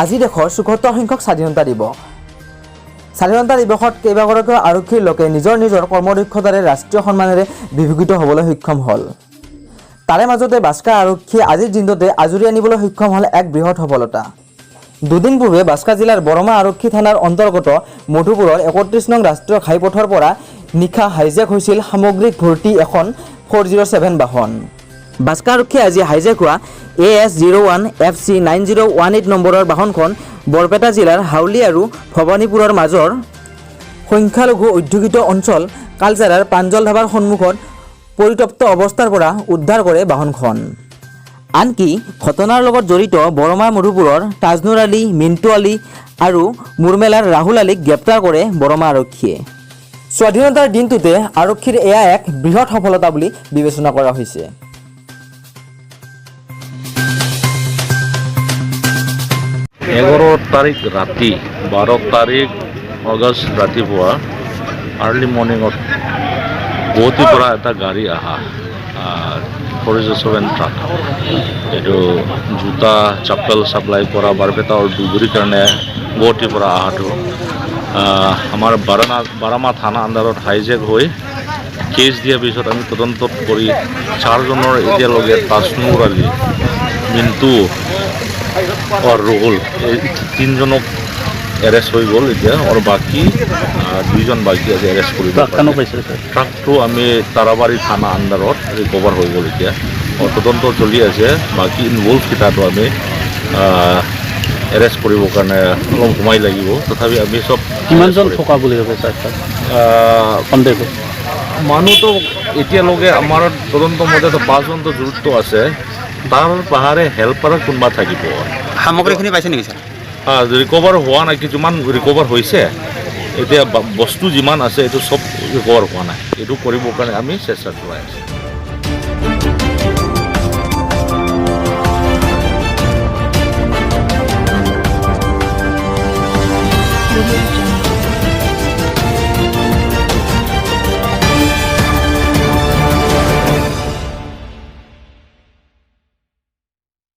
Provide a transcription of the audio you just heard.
আজি দেশৰ ৭৪ সংখ্যক স্বাধীনতা দিৱস। স্বাধীনতা দিৱসত কেইবাগৰাকীও আৰক্ষীৰ লোকে নিজৰ নিজৰ কৰ্মদক্ষতাৰে ৰাষ্ট্ৰীয় সন্মানেৰে বিভূষিত হ'বলৈ সক্ষম হ'ল। তাৰে মাজতে বাস্কাৰ আৰক্ষীয়ে আজিৰ দিনটোতে আজৰি আনিবলৈ সক্ষম হ'ল এক বৃহৎ সফলতা। দুদিন পূৰ্বে বাস্কাৰ জিলাৰ বৰমা আৰক্ষী থানাৰ অন্তৰ্গত মধুপুৰৰ ৩১ নং ৰাষ্ট্ৰীয় ঘাইপথৰ পৰা নিশা হাইজেক হৈছিল সামগ্ৰিক ভৰ্তি এখন 407 বাহন। বাস্কাৰ আৰক্ষীয়ে আজি হাইজেক হোৱা AS01 FC 9018 নম্বৰৰ বাহনখন বৰপেটা জিলাৰ হাউলি আৰু ভৱানীপুৰৰ মাজৰ সংখ্যালঘু অধ্যুষিত অঞ্চল কালজাৰাৰ প্ৰাঞ্জল ধাবাৰ সন্মুখত পৰিত্যক্ত অৱস্থাৰ পৰা উদ্ধাৰ কৰে বাহনখন। আনকি ঘটনাৰ লগত জড়িত বৰমা মধুপুৰৰ তাজনুৰ আলী, মিণ্টু আলী আৰু মুৰমেলাৰ ৰাহুল আলীক গ্ৰেপ্তাৰ কৰে বৰমা আৰক্ষীয়ে। স্বাধীনতাৰ দিনটোতে আৰক্ষীৰ এয়া এক বৃহৎ সফলতা বুলি বিবেচনা কৰা হৈছে। 11 তাৰিখ ৰাতি 12 তাৰিখ আগষ্ট ৰাতিপুৱা আৰ্লি মৰ্ণিঙত গুৱাহাটীৰ পৰা এটা গাড়ী অহা 407 ট্ৰাক, এইটো জোতা চাপ্পল ছাপ্লাই কৰা বৰপেটা আৰু ধুবুৰীৰ কাৰণে গুৱাহাটীৰ পৰা অহাটো আমাৰ বাৰামা থানা আণ্ডাৰত হাইজেক হৈ কেছ দিয়াৰ পিছত আমি তদন্ত কৰি 4জনৰ এতিয়ালৈকে তাজনুৰ আলী, মিণ্টু और राहुल এই 3জনক এৰেষ্ট হৈ গ'ল এতিয়া আৰু বাকী 2জন বাকী আছে এৰেষ্ট কৰিব। ট্ৰাকটো আমি তাৰাবাৰী থানা আণ্ডাৰত ৰিকভাৰ হৈ গ'ল এতিয়া আৰু তদন্ত চলি আছে। বাকী ইনভলভ কেইটাটো আমি এৰেষ্ট কৰিবৰ কাৰণে অলপ সময় লাগিব। তথাপি আমি চব কিমানজন থকা বুলি ভাবে সন্দেহ মানুহটো এতিয়ালৈকে আমাৰ তদন্ত মতেতো 5জনটো জড়িত আছে। তাৰ পাহাৰে হেল্পাৰ কোনোবা থাকিব। সামগ্ৰীখিনি পাইছে নেকি ছাৰ? ৰিকভাৰ হোৱা নাই, কিছুমান ৰিকভাৰ হৈছে। এতিয়া বস্তু যিমান আছে এইটো চব ৰিকভাৰ হোৱা নাই। এইটো কৰিবৰ কাৰণে আমি চেষ্টা চলাই আছোঁ।